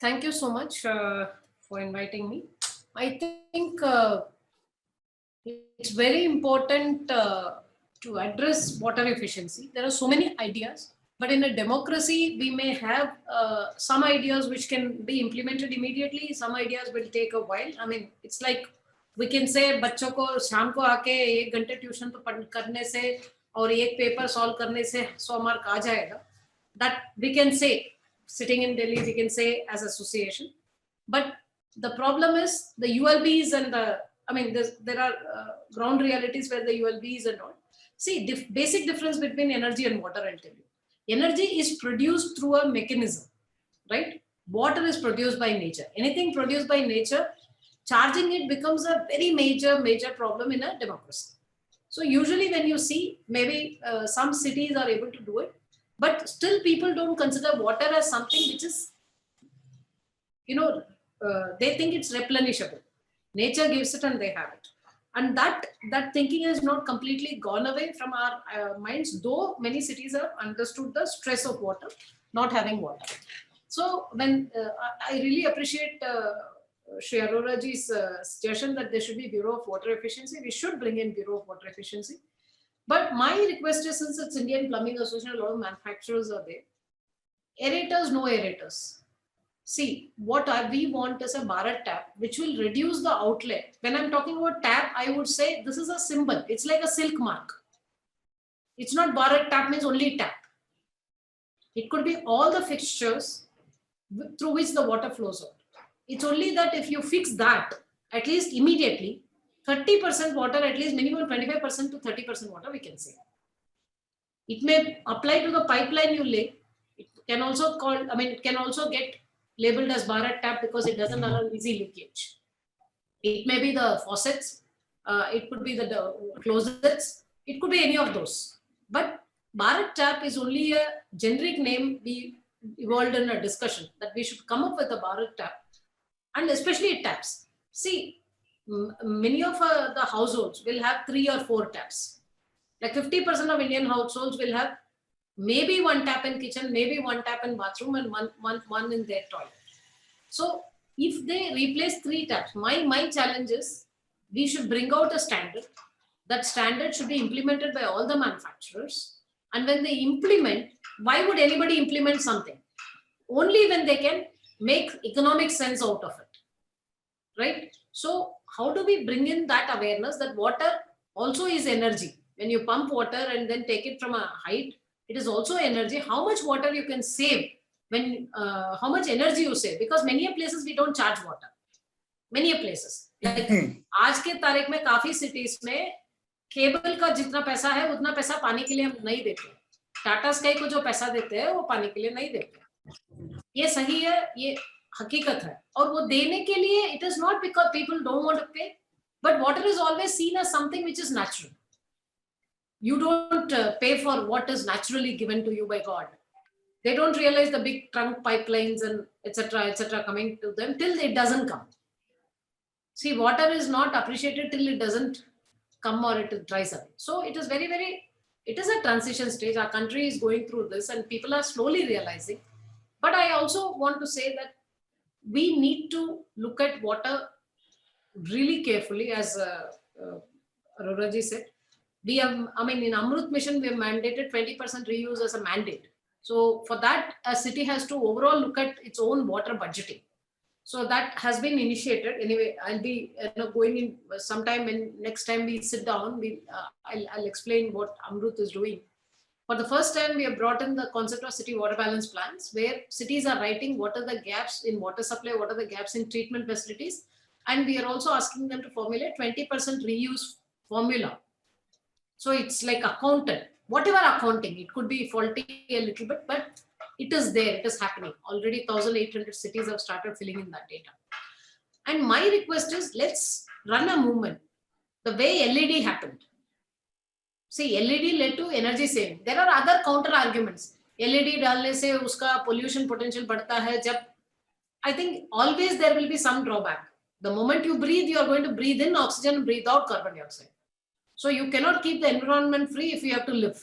Thank you so much for inviting me. I think it's very important to address water efficiency. There are so many ideas, but in a democracy, we may have some ideas which can be implemented immediately. Some ideas will take a while. I mean, it's like we can say बच्चों को शाम को आके 1 घंटे tuition तो करने से और एक पेपर सॉल्व करने से 100 मार्क आ जाएगा. That we can say, sitting in Delhi, we can say as association. But the problem is the ULBs and I mean, there are ground realities where the ULBs and all. See, basic difference between energy and water, I'll tell you. Energy is produced through a mechanism, right? Water is produced by nature. Anything produced by nature, charging it becomes a very major problem in a democracy. So usually when you see, maybe some cities are able to do it, but still people don't consider water as something which is, they think it's replenishable. Nature gives it and they have it. And that thinking has not completely gone away from our minds, though many cities have understood the stress of water, not having water. So when I really appreciate Shri Arora ji's suggestion that there should be Bureau of Water Efficiency. We should bring in Bureau of Water Efficiency. But my request is, since it's Indian Plumbing Association, a lot of manufacturers are there. Aerators, no aerators. See, what we want is a Bharat tap, which will reduce the outlet. When I'm talking about tap, I would say this is a symbol. It's like a silk mark. It's not Bharat tap means only tap. It could be all the fixtures through which the water flows out. It's only that if you fix that, at least immediately, 30% water, at least minimum 25% to 30% water, we can say. It may apply to the pipeline you lay. It can also it can also get labeled as Bharat tap because it doesn't allow easy leakage. It may be the faucets, it could be the closets, it could be any of those. But Bharat tap is only a generic name we evolved in a discussion that we should come up with a Bharat tap, and especially taps. See, many of the households will have 3 or 4 taps. Like 50% of Indian households will have maybe 1 tap in kitchen, maybe 1 tap in bathroom, and one in their toilet. So if they replace 3 taps, my challenge is we should bring out a standard. That standard should be implemented by all the manufacturers. And when they implement, why would anybody implement something? Only when they can make economic sense out of it, right? So how do we bring in that awareness that water also is energy? When you pump water and then take it from a height, it is also energy. How much water you can save when, how much energy you save? Because many places we don't charge water. Many places. Like आज के तारीख में काफी cities में cable का जितना पैसा है उतना पैसा पानी के लिए हम नहीं देते. टाटा स्काई को जो पैसा देते हैं वो पानी के लिए नहीं देते. ये सही है, ये हकीकत है. और वो देने के लिए it is not because people don't want to pay, but water is always seen as something which is natural. You don't pay for what is naturally given to you by God. They don't realize the big trunk pipelines and etc. coming to them till it doesn't come. See, water is not appreciated till it doesn't come or it dries up. So it is it is a transition stage. Our country is going through this and people are slowly realizing. But I also want to say that we need to look at water really carefully, as Arora ji said. We have, in Amrut mission, we have mandated 20% reuse as a mandate. So for that, a city has to overall look at its own water budgeting. So that has been initiated. Anyway, I'll be going in sometime when next time we sit down, I'll explain what Amrut is doing. For the first time, we have brought in the concept of city water balance plans, where cities are writing what are the gaps in water supply, what are the gaps in treatment facilities. And we are also asking them to formulate 20% reuse formula. So it's like accounted, whatever accounting, it could be faulty a little bit, but it is there, it is happening. Already 1,800 cities have started filling in that data. And my request is, let's run a movement. The way LED happened. See, LED led to energy saving. There are other counter arguments. LED डालने से उसका pollution potential बढ़ता है. जब, I think always there will be some drawback. The moment you breathe, you are going to breathe in oxygen, breathe out carbon dioxide. So you cannot keep the environment free if you have to live.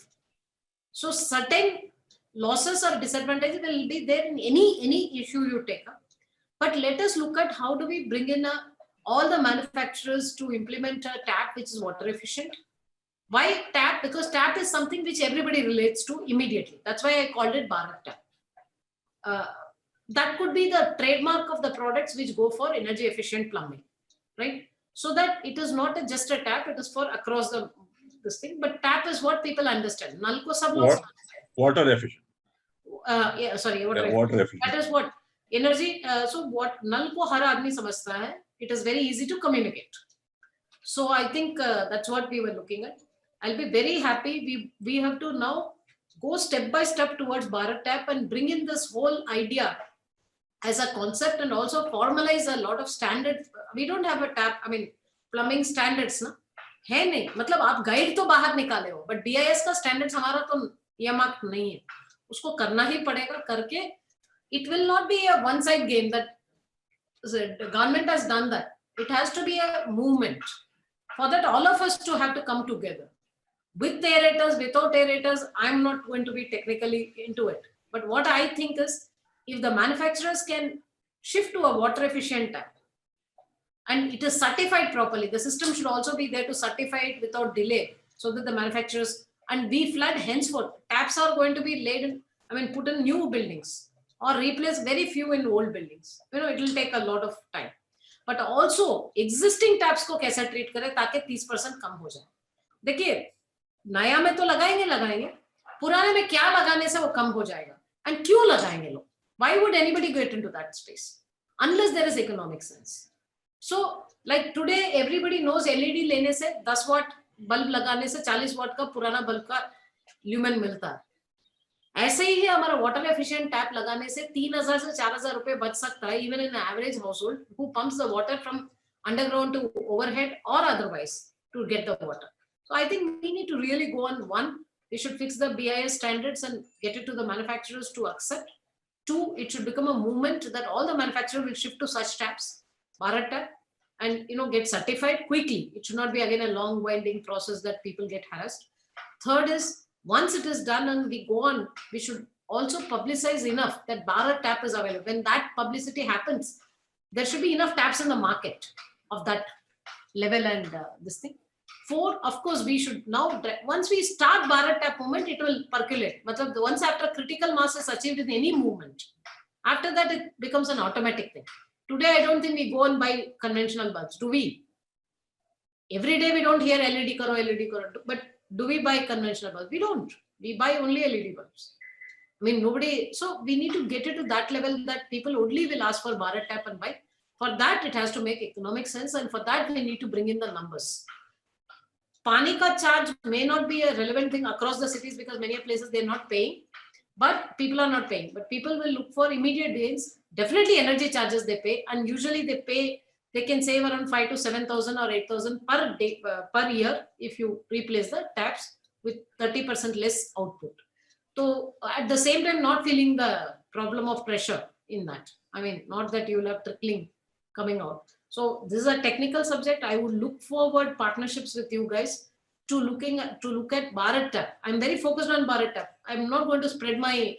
So certain losses or disadvantages will be there in any issue you take up. But let us look at how do we bring in all the manufacturers to implement a tap which is water efficient. Why tap? Because tap is something which everybody relates to immediately. That's why I called it Bharat Tap. That could be the trademark of the products which go for energy efficient plumbing, right? So that it is not just a tap, it is for across this thing. But tap is what people understand. Nal ko sab log water efficient. Yeah, sorry, water efficient. That is what energy. So what nal ko har aadmi samajhta hai. It is very easy to communicate. So I think that's what we were looking at. I'll be very happy. We have to now go step by step towards Bharat Tap and bring in this whole idea as a concept and also formalize a lot of standards. We don't have a tap, I mean, plumbing standards, na? है नहीं, मतलब आप guide तो बाहर निकाले हो, but BIS का standards हमारा तो यमाक नहीं है, उसको करना ही पड़ेगा. करके it will not be a one side game that the government has done that. It has to be a movement. For that, all of us to have to come together. With aerators, without aerators, I'm not going to be technically into it. But what I think is, if the manufacturers can shift to a water efficient tap, and it is certified properly, the system should also be there to certify it without delay, so that the manufacturers, and we flood henceforth, taps are going to be laid in, I mean, put in new buildings or replace very few in old buildings. You know, it will take a lot of time. But also existing taps को कैसे treat करें ताकि 30% कम हो जाए. देखिए, नया में तो लगाएंगे, पुराने में क्या लगाने से वो कम हो जाएगा, and क्यों लगाएंगे लोग? Why would anybody get into that space unless there is economic sense? So like today everybody knows LED लेने से 10 watt बल्ब लगाने से 40 watt का पुराना बल्ब का ल्यूमेन मिलता है. ऐसे ही है हमारा वाटर एफिशिएंट टैप लगाने से 3000 से 4000 रुपए बच सकता है, even in an average household who pumps the water from underground to overhead or otherwise to get the water. So I think we need to really go on. One, we should fix the BIS standards and get it to the manufacturers to accept. Two, it should become a movement that all the manufacturers will shift to such taps, Bharat Tap, and get certified quickly. It should not be again a long winding process that people get harassed. Third is, once it is done and we go on, we should also publicize enough that Bharat Tap is available. When that publicity happens, there should be enough taps in the market of that level and this thing. Four, of course, we should now, once we start Bharat Tap movement, it will percolate. Once after critical mass is achieved in any movement, after that it becomes an automatic thing. Today, I don't think we go and buy conventional bulbs. Do we? Every day we don't hear LED karo, but do we buy conventional bulbs? We don't. We buy only LED bulbs. I mean, nobody. So we need to get it to that level that people only will ask for Bharat Tap and buy. For that, it has to make economic sense. And for that, we need to bring in the numbers. Pani ka charge may not be a relevant thing across the cities because many places they're not paying, but people are not paying. But people will look for immediate gains. Definitely energy charges they pay. And usually they pay, they can save around 5,000 to 7,000 or 8,000 per day, per year if you replace the taps with 30% less output. So at the same time, not feeling the problem of pressure in that. I mean, not that you will have trickling coming out. So this is a technical subject. I would look forward partnerships with you guys to look at Bharat Tap. I'm very focused on Bharat Tap. I'm not going to spread my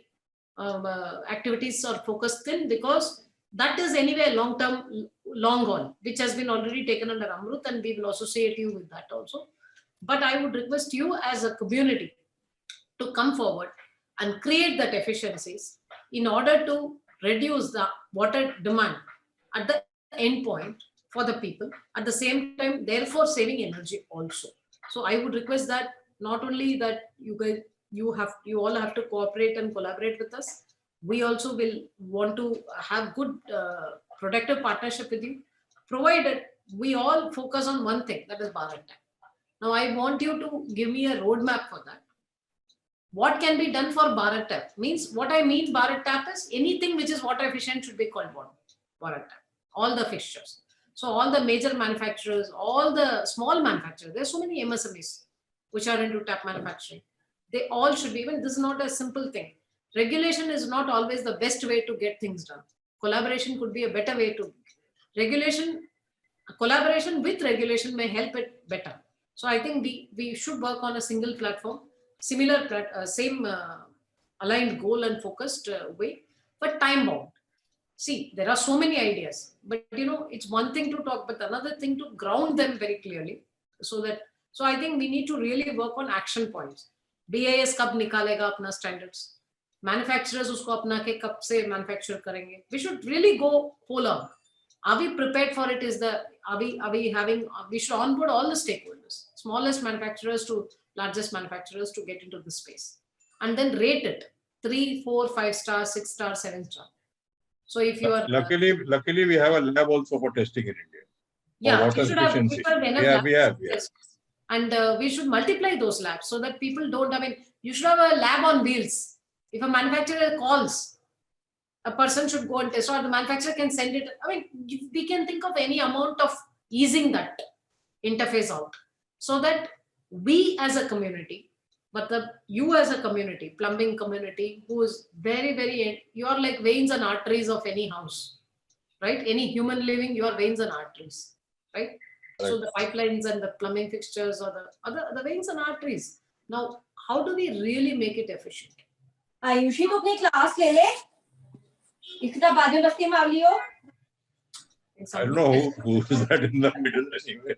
activities or focus thin because that is anyway long-term, long haul, which has been already taken under AMRUT, and we will associate you with that also. But I would request you as a community to come forward and create that efficiencies in order to reduce the water demand at the end point for the people, at the same time, therefore saving energy also. So I would request that not only that you guys, you all have to cooperate and collaborate with us. We also will want to have good productive partnership with you, provided we all focus on one thing, that is Bharat Tap. Now I want you to give me a roadmap for that. What can be done for Bharat Tap? Means what I mean Bharat Tap is anything which is water efficient should be called Bharat Tap. All the fixtures. So all the major manufacturers, all the small manufacturers, there's so many MSMEs which are into tap manufacturing. They all should be, even this is not a simple thing. Regulation is not always the best way to get things done. Collaboration could be a better way to collaboration with regulation may help it better. So I think we should work on a single platform, similar, same aligned goal and focused way, but time bound. see, there are so many ideas, but it's one thing to talk, but another thing to ground them very clearly. So I think we need to really work on action points. BIS कब निकालेगा अपना standards? Manufacturers उसको अपना के कब से manufacture करेंगे? We should really go whole hog. Are we prepared for it? We should onboard all the stakeholders, smallest manufacturers to largest manufacturers, to get into this space, and then rate it 3, 4, 5 stars, 6 stars, 7 stars. So if you are luckily we have a lab also for testing in India. Yeah, water efficiency. We have. And we should multiply those labs so that people don't. I mean, you should have a lab on wheels. If a manufacturer calls, a person should go and test, or the manufacturer can send it. I mean, we can think of any amount of easing that interface out, so that we as a community, but you as a community, plumbing community, who is very, very, you are like veins and arteries of any house, right? Any human living, you are veins and arteries, right? So the pipelines and the plumbing fixtures or the veins and arteries. Now, how do we really make it efficient? Ayushi, to apni class le le. Itna baadon rafte mein aali ho. I don't know who is that in the middle anyway.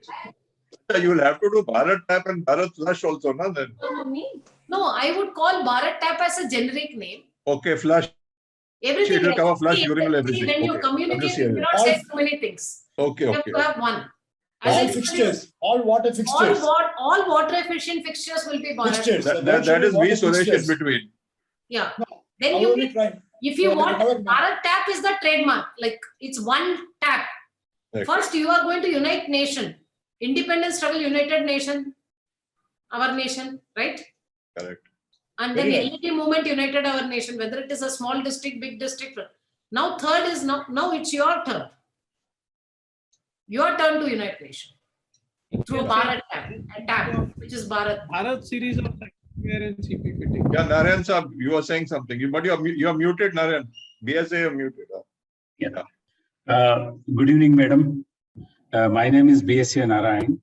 You will have to do Bharat Tap and Bharat Flush also, na? Then. No, I would call Bharat Tap as a generic name. Okay, flush. Everything. It will cover flush, urinal, everything. When you communicate, you cannot say too many things. Okay, you have to have one. All fixtures, all water fixtures. All water efficient fixtures will be Bharat. Fixtures. That is we Suresh in between. Yeah. Then if you want, Bharat Tap is the trademark. Like, it's one tap. Okay. First, you are going to unite nation. Independence struggle, united nation, our nation, right? Correct. And then LED movement united our nation, whether it is a small district, big district. Now third is now it's your turn. Your turn to unite nation through a Bharat tap, which is Bharat. Bharat series of secondary and CP fitting. Yeah, Narayan sir, you were saying something, but you are muted, Narayan. BSA, you are muted. Yeah. Good evening, madam. My name is BSA Narayan.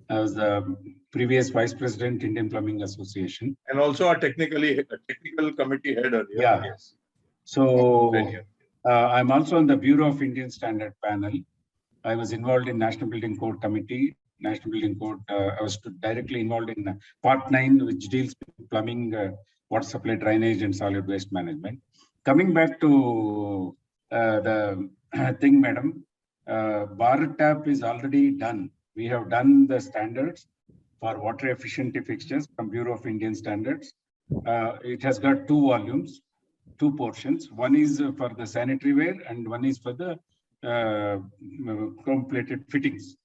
I was the previous Vice President, Indian Plumbing Association. And also a technical committee head earlier. Yeah. Yes. So I'm also on the Bureau of Indian Standard panel. I was involved in National Building Code Committee. National Building Code, I was directly involved in Part 9, which deals with plumbing, water supply, drainage, and solid waste management. Coming back to the thing, madam, Bharat Tap is already done. We have done the standards for water efficiency fixtures from Bureau of Indian Standards. It has got 2 volumes, 2 portions. One is for the sanitary ware and one is for the chrome-plated fittings,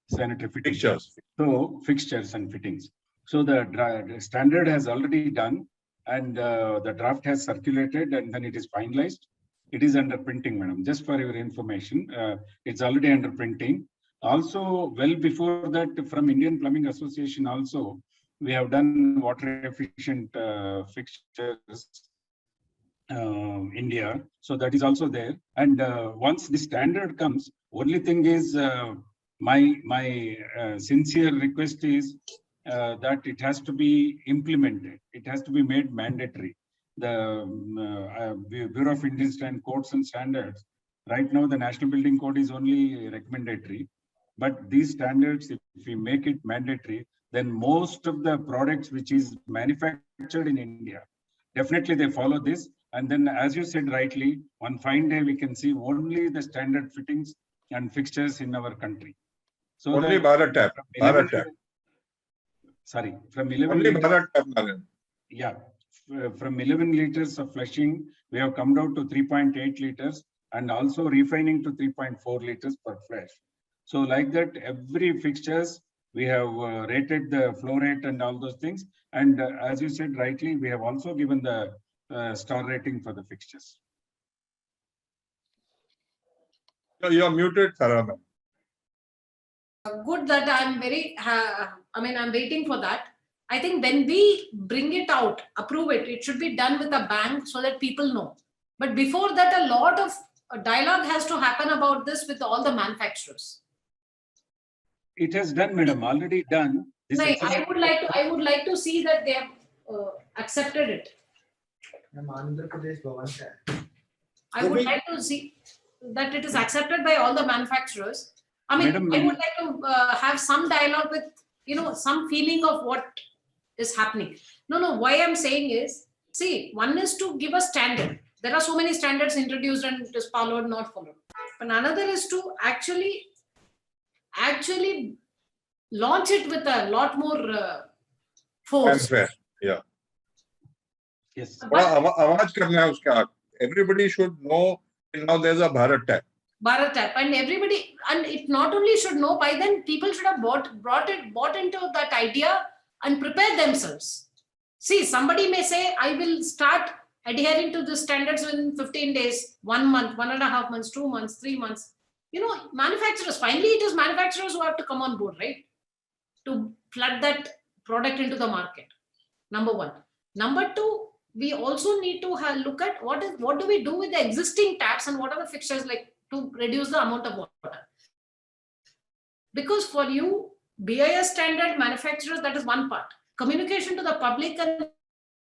sanitary fittings. Fixtures. So fixtures and fittings. So the standard has already done, and the draft has circulated, and then it is finalized. It is under printing, madam. Just for your information, it's already under printing. Also, well before that, from Indian Plumbing Association, also we have done water efficient fixtures. India, so that is also there. And once the standard comes, only thing is my sincere request is that it has to be implemented. It has to be made mandatory. The Bureau of Indian Codes and Standards. Right now, the National Building Code is only recommendatory, but these standards, if we make it mandatory, then most of the products which is manufactured in India, definitely they follow this. And then, as you said rightly, one fine day we can see only the standard fittings and fixtures in our country. So only Bharat Tap. Bharat Tap. Sorry, from 11 only liters, Bharat Tap. Yeah, from 11 liters of flushing, we have come down to 3.8 liters and also refining to 3.4 liters per flush. So like that, every fixtures, we have rated the flow rate and all those things. And as you said rightly, we have also given the star rating for the fixtures. So you are muted, Thara. Good that I'm very, I'm waiting for that. I think when we bring it out, approve it, it should be done with a bang so that people know. But before that, a lot of dialogue has to happen about this with all the manufacturers. It has done, madam, already done. No, I would like to see that they have accepted it. I would like to see that it is accepted by all the manufacturers. I mean, Madam, I would like to have some dialogue with, some feeling of what is happening. No, why I'm saying is, see, one is to give a standard. There are so many standards introduced and it is followed, not followed. But another is to actually launch it with a lot more force. Fanfare. Yeah. yes. आवाज करना है उसका. Everybody should know now there's a Bharat Tap. Bharat Tap, and everybody, and it not only should know, by then people should have bought into that idea and prepare themselves. See, somebody may say, I will start adhering to the standards in 15 days, 1 month, 1.5 months, 2 months, 3 months. Manufacturers, finally it is manufacturers who have to come on board, right? To flood that product into the market. Number one. Number two, we also need to look at what do we do with the existing taps and what are the fixtures like to reduce the amount of water. Because for you, BIS standard manufacturers, that is one part. Communication to the public and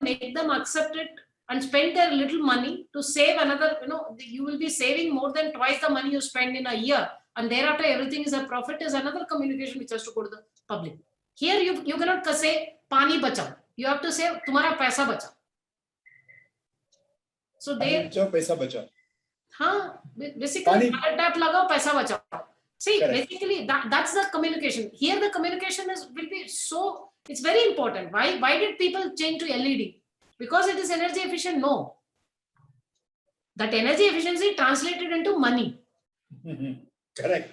make them accept it and spend their little money to save another, you will be saving more than twice the money you spend in a year. And thereafter, everything is a profit is another communication which has to go to the public. Here, you cannot say, pani bachao. You have to say, tumhara paisa bachao. So they... paisa bachao. Basically, tap lagao, paisa bachao. See, Correct. basically, that's the communication. Here, the communication will be so... It's very important. Why did people change to LED? Because it is energy efficient? No. That energy efficiency translated into money. Correct.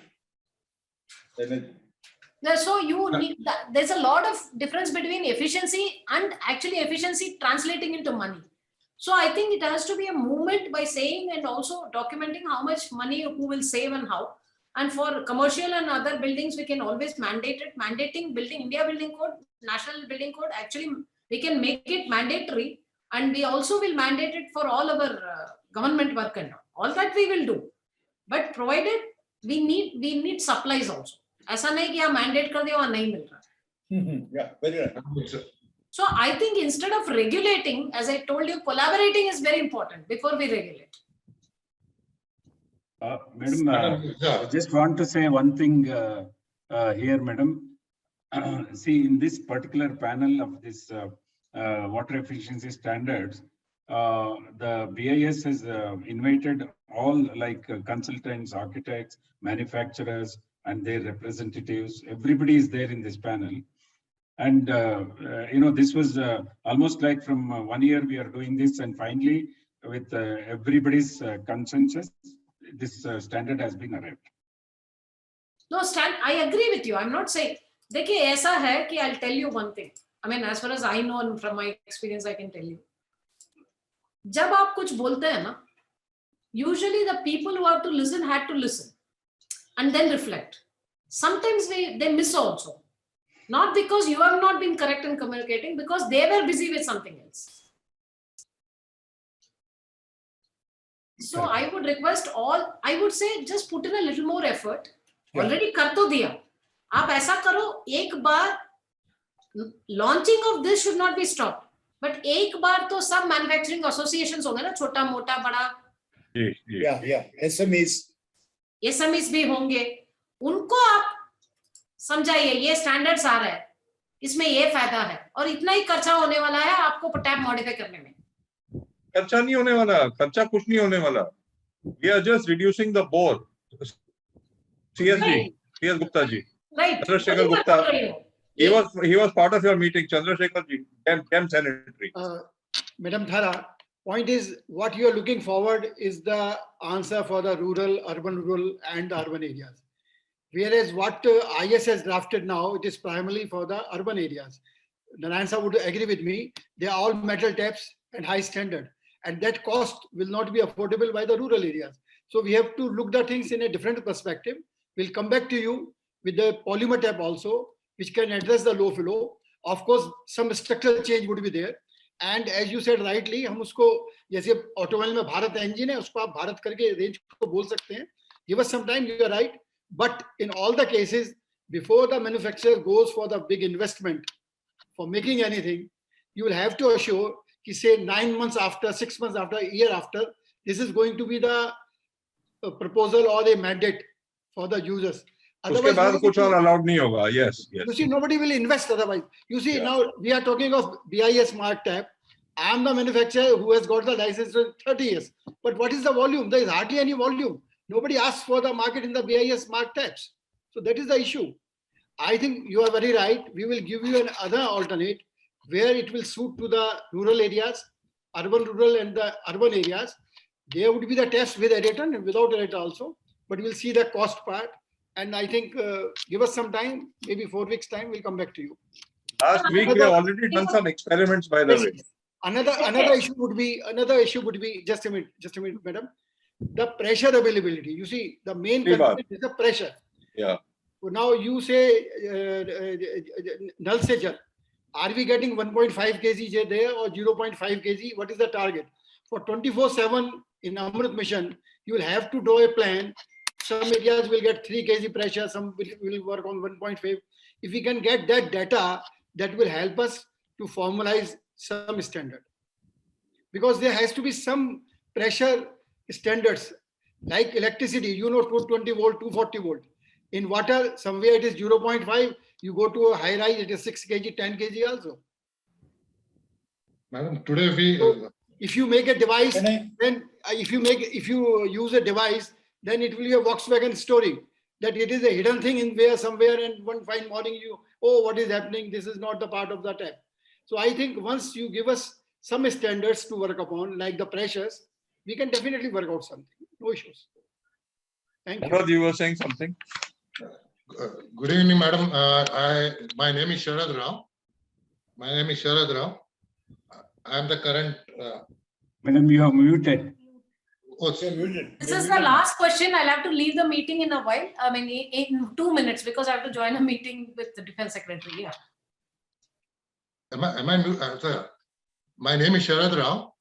So you need that. There's a lot of difference between efficiency and actually efficiency translating into money. So I think it has to be a movement by saying and also documenting how much money who will save and how. And for commercial and other buildings, we can always mandate it. Mandating building, India Building Code, National Building Code, actually we can make it mandatory, and we also will mandate it for all our government work and all that we will do. But provided we need supplies also. ऐसा नहीं कि आप mandate कर दिया और नहीं मिल रहा. Yeah, very right. So I think instead of regulating, as I told you, collaborating is very important before we regulate. Madam, I just want to say one thing here, madam. See, in this particular panel of this water efficiency standards, the BIS has invited all consultants, architects, manufacturers, and their representatives. Everybody is there in this panel. And, this was almost like from 1 year we are doing this, and finally, with everybody's consensus, this standard has been arrived. No, I agree with you. I'm not saying, देखिए ऐसा है कि I'll tell you one thing. I mean, as far as I know and from my experience, I can tell you. जब आप कुछ बोलते हैं ना, usually the people who have to listen had to listen and then reflect. Sometimes they miss also. Not because you have not been correct in communicating, because they were busy with something else. So I would request I would say just put in a little more effort. Yeah. Already कर तो दिया. आप ऐसा करो, एक बार launching of this should not be stopped. But एक बार तो सब manufacturing associations होंगे ना, छोटा मोटा बड़ा. Yeah. SMEs भी होंगे. उनको आप समझाइए, ये स्टैंडर्ड्स आ रहा है, इसमें ये फायदा है और इतना ही खर्चा होने वाला है आपको टैप मॉडिफाई करने में. खर्चा नहीं होने वाला, खर्चा कुछ नहीं होने वाला. We are just reducing the bore. CS Gupta ji. Right. Chandrasekhar Gupta. He was part of your meeting, Chandrasekhar ji, Chem Sanitary. Madam Thara, point is what you are looking forward is the answer for the rural, and the urban areas. Whereas what IS has drafted now, it is primarily for the urban areas. Narayan would agree with me. They are all metal taps and high standard. And that cost will not be affordable by the rural areas. So we have to look the things in a different perspective. We'll come back to you with the polymer tap also, which can address the low flow. Of course, some structural change would be there. And as you said rightly, हम उसको जैसे automobile में Bharat engine है, उसको आप भारत करके range को बोल सकते हैं. Give us some time, you are right. But in all the cases, before the manufacturer goes for the big investment for making anything, you will have to assure, say 9 months after, 6 months after, a year after, This is going to be the proposal or the mandate for the users. उसके बाद कुछ और allowed नहीं होगा. Yes, yes. You see, nobody will invest otherwise. You see, now we are talking of BIS mark tap. I am the manufacturer who has got the license for 30 years. But what is the volume? There is hardly any volume. Nobody asks for the market in the BIS mark taps. So that is the issue. I think you are very right. We will give you another alternate where it will suit to the rural areas, urban, rural, and the urban areas. There would be the test with aerator and without aerator also. But we'll see the cost part. And I think give us some time, maybe 4 weeks time, we'll come back to you. Last week we have already done some experiments, by the way. Another issue would be just a minute, madam. The pressure availability. You see, the main concern is the pressure. Yeah. So now you say null seja. Are we getting 1.5 kg there or 0.5 kg? What is the target? For 24/7 in AMRUT mission, you will have to draw a plan. Some areas will get 3 kg pressure, some will work on 1.5. If we can get that data, that will help us to formalize some standard. Because there has to be some pressure standards, like electricity, you know, 220 volt, 240 volt. In water, somewhere it is 0.5. You go to a high rise, it is 6 kg, 10 kg also. Madam, today if you make a device, then if you use a device, then it will be a Volkswagen story that it is a hidden thing in where somewhere, and one fine morning what is happening? This is not the part of the tap. So I think once you give us some standards to work upon, like the pressures, we can definitely work out something. No issues. Thank you. You were saying something? Good evening, madam. My name is Sharad Rao. I am the current. Madam, you are muted. This is the last question. I'll have to leave the meeting in a while. I mean, in 2 minutes, because I have to join a meeting with the Defense Secretary. Yeah. My name is Sharad Rao.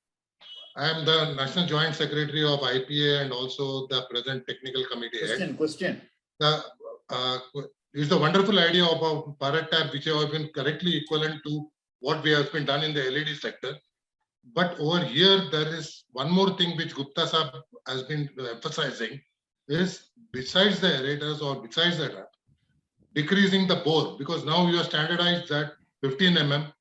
I am the National Joint Secretary of IPA and also the present Technical Committee. Question. It's the wonderful idea of a Bharat tap, which have been correctly equivalent to what we have been done in the LED sector. But over here, there is one more thing which Gupta Sahab has been emphasizing is, besides the aerators or besides the tap, decreasing the bore, because now you have standardized that 15 mm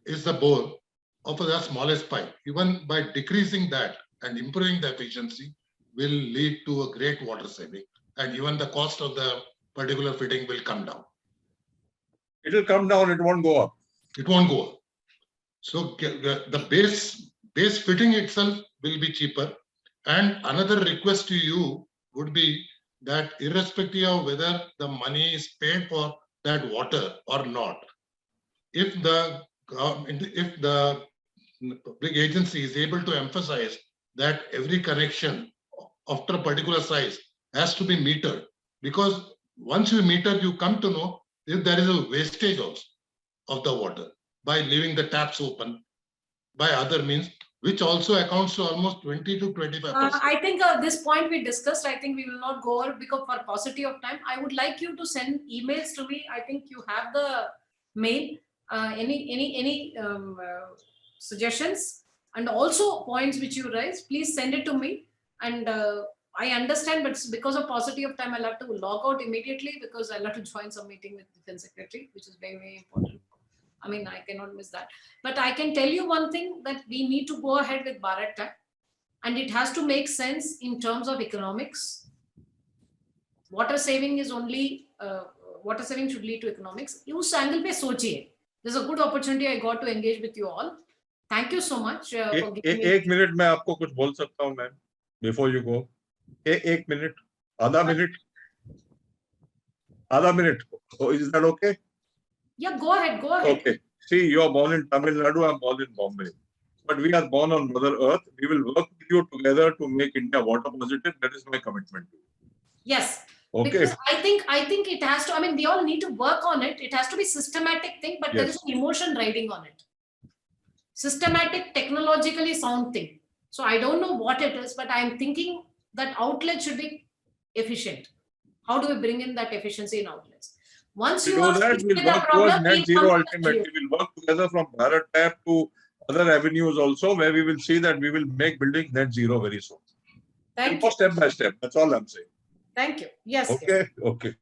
is the bore of the smallest pipe. Even by decreasing that and improving the efficiency will lead to a great water saving, and even the cost of the particular fitting will come down. It will come down, it won't go up. It won't go up. So the base fitting itself will be cheaper. And another request to you would be that irrespective of whether the money is paid for that water or not, if the public agency is able to emphasize that every connection after a particular size has to be metered, because once you meter, you come to know if there is a wastage also of the water by leaving the taps open by other means, which also accounts to almost 20 to 25%. I think this point we discussed, I think we will not go over because for paucity of time. I would like you to send emails to me. I think you have the mail, any suggestions and also points which you raise, please send it to me. And I understand, but because of paucity of time, I'll have to log out immediately because I'll have to join some meeting with the Defense Secretary, which is very, very important. I mean, I cannot miss that. But I can tell you one thing, that we need to go ahead with Bharat tap, and it has to make sense in terms of economics. Water saving is only, water saving should lead to economics. Us angle pe sochiye. There's a good opportunity I got to engage with you all. Thank you so much. For giving me... एक minute में आपको कुछ बोल सकता हूँ मैं, before you go. एक minute, आधा minute. Oh, is that okay? Yeah, go ahead. Okay. See, you are born in Tamil Nadu, I'm born in Bombay. But we are born on Mother Earth. We will work with you together to make India water positive. That is my commitment to you. Yes. Okay. Because I think it has to, I mean, we all need to work on it. It has to be systematic thing, but there is an emotion riding on it. Systematic, technologically sound thing. So I don't know what it is, but I'm thinking that outlet should be efficient. How do we bring in that efficiency in outlets? Once you do that, we'll work towards net zero ultimately. We'll work together from Bharat tap to other avenues also where we will see that we will make building net zero very soon. Thank Go you. step by step. That's all I'm saying. Thank you. Yes. Okay. Okay.